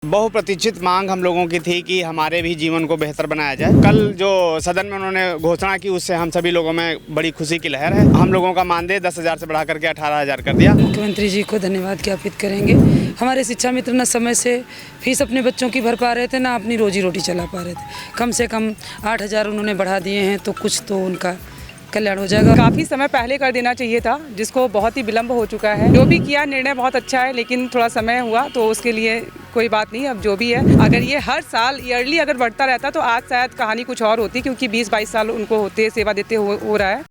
बहुप्रतीक्षित मांग हम लोगों की थी कि हमारे भी जीवन को बेहतर बनाया जाए। कल जो सदन में उन्होंने घोषणा की उससे हम सभी लोगों में बड़ी खुशी की लहर है। हम लोगों का मानदेय 10,000 से बढ़ा करके 18,000 कर दिया। मुख्यमंत्री जी को धन्यवाद ज्ञापित करेंगे। हमारे शिक्षा मित्र न समय से फीस अपने बच्चों की भर पा रहे थे, ना अपनी रोजी रोटी चला पा रहे थे। कम से कम 8,000 उन्होंने बढ़ा दिए हैं, तो कुछ तो उनका कल्याण हो जाएगा। काफ़ी समय पहले कर देना चाहिए था, जिसको बहुत ही विलम्ब हो चुका है। जो भी किया निर्णय बहुत अच्छा है, लेकिन थोड़ा समय हुआ तो उसके लिए कोई बात नहीं। अब जो भी है, अगर ये हर साल ईयरली अगर बढ़ता रहता तो आज शायद कहानी कुछ और होती, क्योंकि 20-22 साल उनको होते सेवा देते हो रहा है।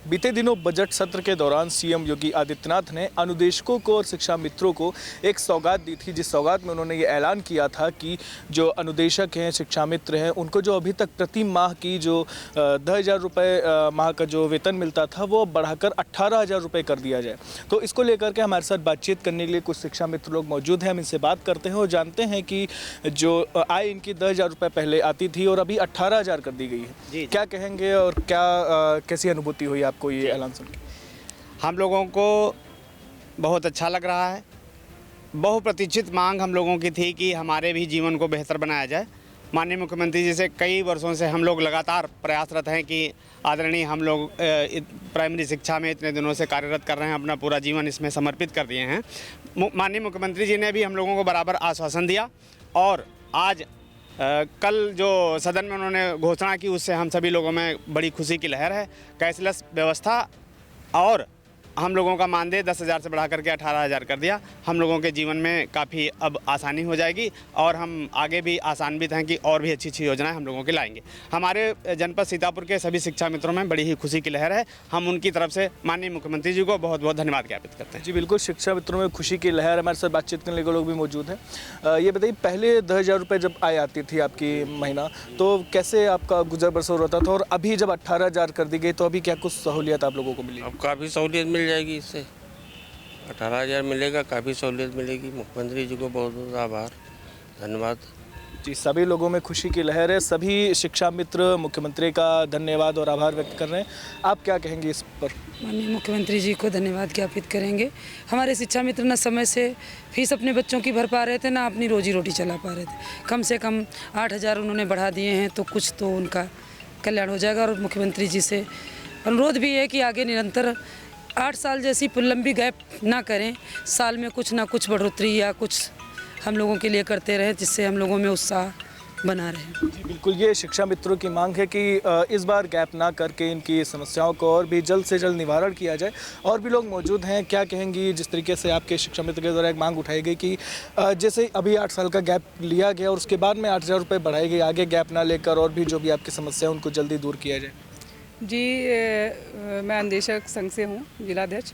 बीते दिनों बजट सत्र के दौरान सीएम योगी आदित्यनाथ ने अनुदेशकों को और शिक्षा मित्रों को एक सौगात दी थी, जिस सौगात में उन्होंने ये ऐलान किया था कि जो अनुदेशक हैं, शिक्षा मित्र हैं, उनको जो अभी तक प्रति माह की जो 10,000 रुपये माह का जो वेतन मिलता था वो बढ़ाकर 18,000 रुपये कर दिया जाए। तो इसको लेकर के हमारे साथ बातचीत करने के लिए कुछ शिक्षा मित्र लोग मौजूद हैं। हम इनसे बात करते हैं और जानते हैं कि जो आय इनकी 10,000 रुपये पहले आती थी और अभी 18,000 कर दी गई है। क्या कहेंगे और क्या कैसी अनुभूति हुई आपको ये ऐलान सुन के? हम लोगों को बहुत अच्छा लग रहा है। बहुप्रतीक्षित मांग हम लोगों की थी कि हमारे भी जीवन को बेहतर बनाया जाए। माननीय मुख्यमंत्री जी से कई वर्षों से हम लोग लगातार प्रयासरत हैं कि आदरणीय हम लोग प्राइमरी शिक्षा में इतने दिनों से कार्यरत कर रहे हैं, अपना पूरा जीवन इसमें समर्पित कर दिए हैं। माननीय मुख्यमंत्री जी ने भी हम लोगों को बराबर आश्वासन दिया और आज कल जो सदन में उन्होंने घोषणा की उससे हम सभी लोगों में बड़ी खुशी की लहर है। कैशलेस व्यवस्था और हम लोगों का मानदेय 10,000 से बढ़ा करके 18,000 कर दिया। हम लोगों के जीवन में काफ़ी अब आसानी हो जाएगी और हम आगे भी आसान्वित हैं कि और भी अच्छी अच्छी योजनाएं हम लोगों की लाएंगे। हमारे जनपद सीतापुर के सभी शिक्षा मित्रों में बड़ी ही खुशी की लहर है। हम उनकी तरफ से माननीय मुख्यमंत्री जी को बहुत बहुत धन्यवाद ज्ञापित करते हैं। जी बिल्कुल, शिक्षा मित्रों में खुशी की लहर। हमारे साथ बातचीत करने के लोग भी मौजूद हैं। ये बताइए, पहले 10,000 रुपये जब आय आती थी आपकी महीना, तो कैसे आपका गुजर बसर होता था, और अभी जब 18,000 कर दी गई तो अभी क्या कुछ सहूलियत आप लोगों को मिली? अब काफ़ी सहूलियत मिल जाएगी। इससे 18,000 मिलेगा, काफ़ी सहूलियत मिलेगी। मुख्यमंत्री जी को बहुत बहुत आभार, धन्यवाद। जी, सभी लोगों में खुशी की लहर है। सभी शिक्षा मित्र मुख्यमंत्री का धन्यवाद और आभार व्यक्त कर रहे हैं। आप क्या कहेंगे इस पर? माननीय मुख्यमंत्री जी को धन्यवाद ज्ञापित करेंगे। हमारे शिक्षा मित्र न समय से फीस अपने बच्चों की भर पा रहे थे, ना अपनी रोजी रोटी चला पा रहे थे। कम से कम 8,000 उन्होंने बढ़ा दिए हैं, तो कुछ तो उनका कल्याण हो जाएगा। और मुख्यमंत्री जी से अनुरोध भी है कि आगे निरंतर 8 साल जैसी लंबी गैप ना करें, साल में कुछ ना कुछ बढ़ोतरी या कुछ हम लोगों के लिए करते रहें, जिससे हम लोगों में उत्साह बना रहे। जी बिल्कुल, ये शिक्षा मित्रों की मांग है कि इस बार गैप ना करके इनकी समस्याओं को और भी जल्द से जल्द निवारण किया जाए। और भी लोग मौजूद हैं, क्या कहेंगी जिस तरीके से आपके शिक्षा मित्र के द्वारा एक मांग उठाई गई कि जैसे अभी 8 साल का गैप लिया गया और उसके बाद में 8,000 रुपये बढ़ाई गई, आगे गैप ना लेकर और भी जो भी आपकी समस्या है उनको जल्दी दूर किया जाए? जी, मैं अनुदेशक संघ से हूँ, जिलाध्यक्ष।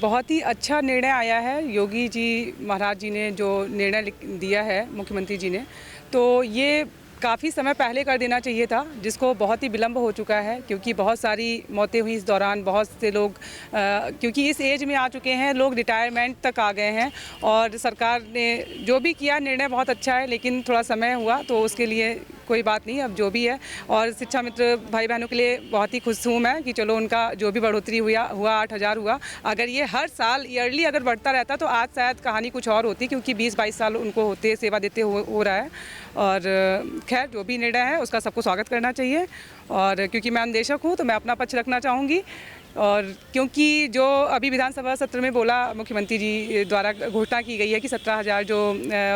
बहुत ही अच्छा निर्णय आया है। योगी जी महाराज जी ने जो निर्णय दिया है, मुख्यमंत्री जी ने, तो ये काफ़ी समय पहले कर देना चाहिए था, जिसको बहुत ही विलम्ब हो चुका है, क्योंकि बहुत सारी मौतें हुई इस दौरान। बहुत से लोग क्योंकि इस एज में आ चुके हैं, लोग रिटायरमेंट तक आ गए हैं। और सरकार ने जो भी किया निर्णय बहुत अच्छा है, लेकिन थोड़ा समय हुआ तो उसके लिए कोई बात नहीं। अब जो भी है, और शिक्षा मित्र भाई बहनों के लिए बहुत ही खुश हूँ मैं कि चलो उनका जो भी बढ़ोतरी हुआ 8,000 हुआ। अगर ये हर साल ईयरली अगर बढ़ता रहता तो आज शायद कहानी कुछ और होती, क्योंकि 20-22 साल उनको होते सेवा देते हो रहा है। और खैर, जो भी निर्णय है उसका सबको स्वागत करना चाहिए। और क्योंकि मैं अनुदेशक हूँ तो मैं अपना पक्ष रखना चाहूँगी। और क्योंकि जो अभी विधानसभा सत्र में बोला, मुख्यमंत्री जी द्वारा घोषणा की गई है कि 17,000 जो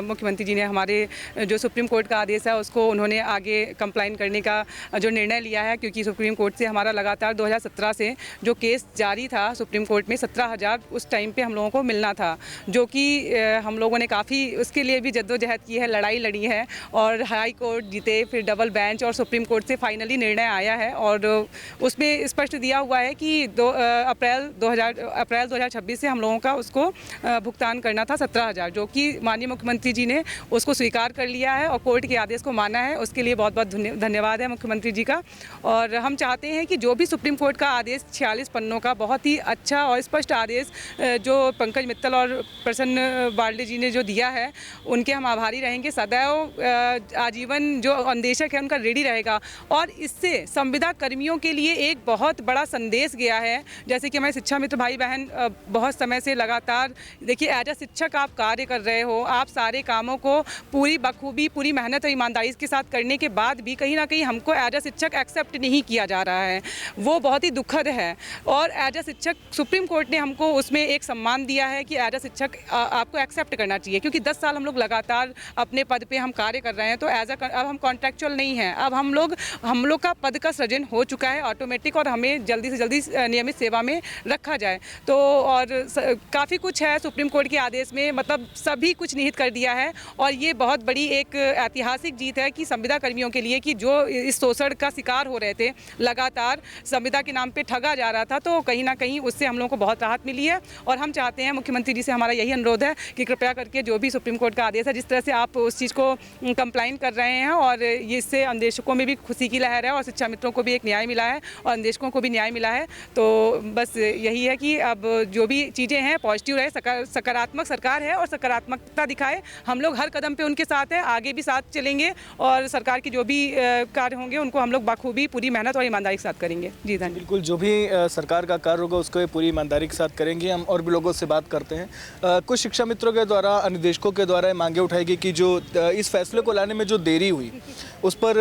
मुख्यमंत्री जी ने हमारे जो सुप्रीम कोर्ट का आदेश है उसको उन्होंने आगे कंप्लाइन करने का जो निर्णय लिया है, क्योंकि सुप्रीम कोर्ट से हमारा लगातार 2017 से जो केस जारी था सुप्रीम कोर्ट में, 17,000 उस टाइम पे हम लोगों को मिलना था, जो कि हम लोगों ने काफ़ी उसके लिए भी जद्दोजहद की है, लड़ाई लड़ी है और हाई कोर्ट जीते, फिर डबल बेंच और सुप्रीम कोर्ट से फाइनली निर्णय आया है। और उसमें स्पष्ट दिया हुआ है कि अप्रैल 2026 से हम लोगों का उसको भुगतान करना था 17,000, जो कि माननीय मुख्यमंत्री जी ने उसको स्वीकार कर लिया है और कोर्ट के आदेश को माना है। उसके लिए बहुत बहुत धन्यवाद है मुख्यमंत्री जी का। और हम चाहते हैं कि जो भी सुप्रीम कोर्ट का आदेश 46 पन्नों का बहुत ही अच्छा और स्पष्ट आदेश जो पंकज मित्तल और प्रसन्न बाल्डे जी ने जो दिया है, उनके हम आभारी रहेंगे। सदैव आजीवन जो अनुदेशक है उनका रेडी रहेगा। और इससे संविदा कर्मियों के लिए एक बहुत बड़ा संदेश गया है। जैसे कि हमारे शिक्षा मित्र भाई बहन बहुत समय से लगातार, देखिए एज अ शिक्षक आप कार्य कर रहे हो, आप सारे कामों को पूरी बखूबी, पूरी मेहनत और ईमानदारी के साथ करने के बाद भी कहीं ना कहीं हमको एज अ शिक्षक एक्सेप्ट नहीं किया जा रहा है, वो बहुत ही दुखद है। और एज अ शिक्षक सुप्रीम कोर्ट ने हमको उसमें एक सम्मान दिया है कि एज अ शिक्षक आपको एक्सेप्ट करना चाहिए, क्योंकि 10 साल हम लोग लगातार अपने पद पे हम कार्य कर रहे हैं। तो अब हम कॉन्ट्रैक्चुअल नहीं हैं, अब हम लोग का पद का सृजन हो चुका है ऑटोमेटिक, और हमें जल्दी से जल्दी नियमित सेवा में रखा जाए। तो और काफ़ी कुछ है सुप्रीम कोर्ट के आदेश में, मतलब सभी कुछ निहित कर दिया है। और ये बहुत बड़ी एक ऐतिहासिक जीत है कि संविदा कर्मियों के लिए, कि जो इस शोषण का शिकार हो रहे थे, लगातार संविदा के नाम पे ठगा जा रहा था, तो कहीं ना कहीं उससे हम लोगों को बहुत राहत मिली है। और हम चाहते हैं, मुख्यमंत्री जी से हमारा यही अनुरोध है कि कृपया करके जो भी सुप्रीम कोर्ट का आदेश है, जिस तरह से आप उस चीज़ को कंप्लाइन कर रहे हैं, और इससे अन्वेषकों में भी खुशी की लहर है, और शिक्षा मित्रों को भी एक न्याय मिला है और अन्वेषकों को भी न्याय मिला है। तो बस यही है कि अब जो भी चीज़ें हैं पॉजिटिव रहे, सकारात्मक सरकार है और सकारात्मकता दिखाए। हम लोग हर कदम पे उनके साथ हैं, आगे भी साथ चलेंगे, और सरकार के जो भी कार्य होंगे उनको हम लोग बखूबी पूरी मेहनत और ईमानदारी के साथ करेंगे। जी धन्यवाद। बिल्कुल, जो भी सरकार का कार्य होगा उसको पूरी ईमानदारी के साथ करेंगे। हम और भी लोगों से बात करते हैं। कुछ शिक्षा मित्रों के द्वारा, अनुदेशकों के द्वारा मांगे उठाई गई कि जो इस फैसले को लाने में जो देरी हुई उस पर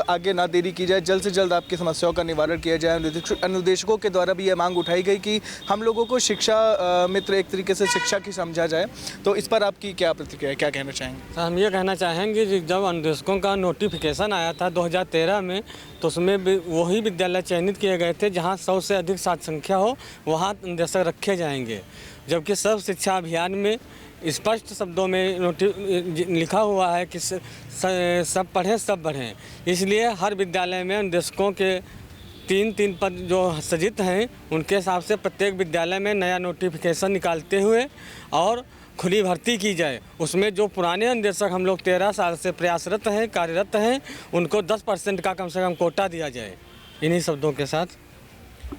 आगे ना देरी की जाए, जल्द से जल्द आपकी समस्याओं का निवारण किया जाए। अनुदेशकों के द्वारा भी यह मांग उठाई गई कि हम लोगों को शिक्षा मित्र एक तरीके से शिक्षा की समझा जाए। तो इस पर आपकी क्या प्रतिक्रिया है, क्या कहना चाहेंगे? हम ये कहना चाहेंगे कि जब अनुदेशकों का नोटिफिकेशन आया था 2013 में, तो उसमें वही विद्यालय चयनित किए गए थे जहाँ 100 से अधिक छात्र संख्या हो, वहाँ अनुदेशक रखे जाएंगे। जबकि सर्व शिक्षा अभियान में स्पष्ट शब्दों में लिखा हुआ है कि सब पढ़ें सब बढ़ें। इसलिए हर विद्यालय में अनुदेशकों के 3 पद जो सृजित हैं, उनके हिसाब से प्रत्येक विद्यालय में नया नोटिफिकेशन निकालते हुए और खुली भर्ती की जाए। उसमें जो पुराने अनुदेशक हम लोग 13 साल से प्रयासरत हैं, कार्यरत हैं, उनको 10% का कम से कम कोटा दिया जाए। इन्हीं शब्दों के साथ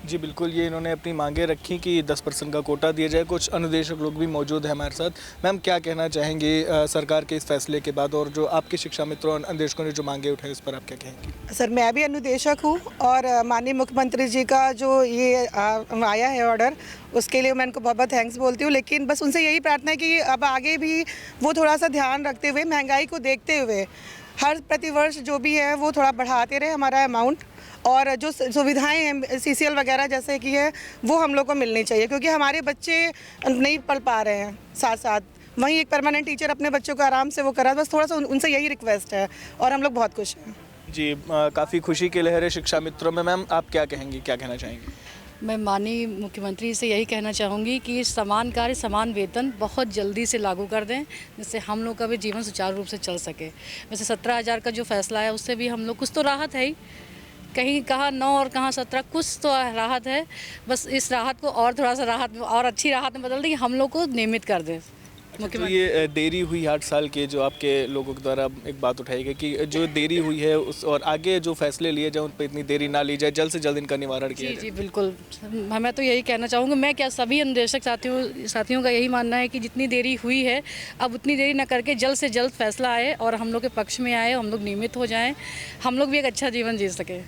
जी बिल्कुल, ये इन्होंने अपनी मांगे रखी कि 10% का कोटा दिया जाए। कुछ अनुदेशक लोग भी मौजूद हैं हमारे साथ। मैम, क्या कहना चाहेंगे सरकार के इस फैसले के बाद, और जो आपके शिक्षा मित्रों और अनुदेशकों ने जो मांगे उठाए उस पर आप क्या कहेंगे? सर, मैं भी अनुदेशक हूँ, और माननीय मुख्यमंत्री जी का जो ये आया है ऑर्डर, उसके लिए मैं उनको बहुत बहुत थैंक्स बोलती हूँ। लेकिन बस उनसे यही प्रार्थना है कि अब आगे भी वो थोड़ा सा ध्यान रखते हुए, महंगाई को देखते हुए, हर प्रतिवर्ष जो भी है वो थोड़ा बढ़ाते रहे हमारा अमाउंट, और जो सुविधाएं हैं CCL वगैरह जैसे कि है, वो हम लोग को मिलनी चाहिए, क्योंकि हमारे बच्चे नहीं पढ़ पा रहे हैं साथ साथ। वहीं एक परमानेंट टीचर अपने बच्चों को आराम से वो करा, बस थोड़ा सा उनसे यही रिक्वेस्ट है, और हम लोग बहुत खुश हैं। जी, काफ़ी खुशी की लहर है शिक्षा मित्रों में। मैम, आप क्या कहेंगी, क्या कहना चाहेंगी? मैं माननीय मुख्यमंत्री से यही कहना चाहूँगी कि समान कार्य समान वेतन बहुत जल्दी से लागू कर दें, जिससे हम लोग का भी जीवन सुचारू रूप से चल सके। वैसे 17,000 का जो फैसला है उससे भी हम लोग कुछ तो राहत है ही, कहीं कहाँ 9 और कहाँ 17, कुछ तो राहत है। बस इस राहत को और थोड़ा सा राहत और अच्छी राहत में बदल दें, हम लोग को नियमित कर दें। तो ये देरी हुई 8 साल के, जो आपके लोगों के द्वारा एक बात उठाई गई कि जो देरी हुई है उस, और आगे जो फैसले लिए जाए उन पर इतनी देरी ना ली जाए, जल्द से जल्द इनका निवारण किया जाए। जी बिल्कुल, मैं तो यही कहना चाहूँगी। मैं क्या, सभी अनुदेशक साथियों का यही मानना है कि जितनी देरी हुई है, अब उतनी देरी ना करके जल्द से जल्द फैसला आए और हम लोग के पक्ष में आए, हम लोग नियमित हो जाएँ, हम लोग भी एक अच्छा जीवन जी सकें।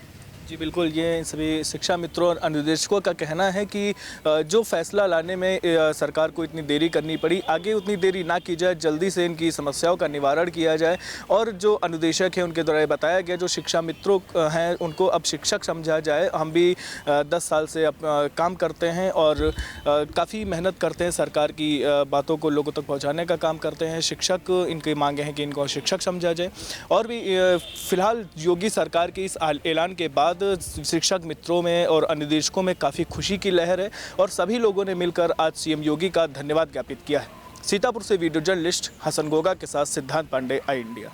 जी बिल्कुल, ये सभी शिक्षा मित्रों और अनुदेशकों का कहना है कि जो फैसला लाने में सरकार को इतनी देरी करनी पड़ी, आगे उतनी देरी ना की जाए, जल्दी से इनकी समस्याओं का निवारण किया जाए। और जो अनुदेशक हैं उनके द्वारा बताया गया, जो शिक्षा मित्रों हैं उनको अब शिक्षक समझा जाए। हम भी 10 साल से काम करते हैं और काफ़ी मेहनत करते हैं, सरकार की बातों को लोगों तक पहुँचाने का काम करते हैं। शिक्षक, इनकी मांगे हैं कि इनको शिक्षक समझा जाए। और भी फिलहाल योगी सरकार के इस ऐलान के बाद शिक्षक मित्रों में और अनुदेशकों में काफ़ी खुशी की लहर है, और सभी लोगों ने मिलकर आज CM योगी का धन्यवाद ज्ञापित किया है। सीतापुर से वीडियो जर्नलिस्ट हसन गोगा के साथ सिद्धांत पांडे, आई इंडिया।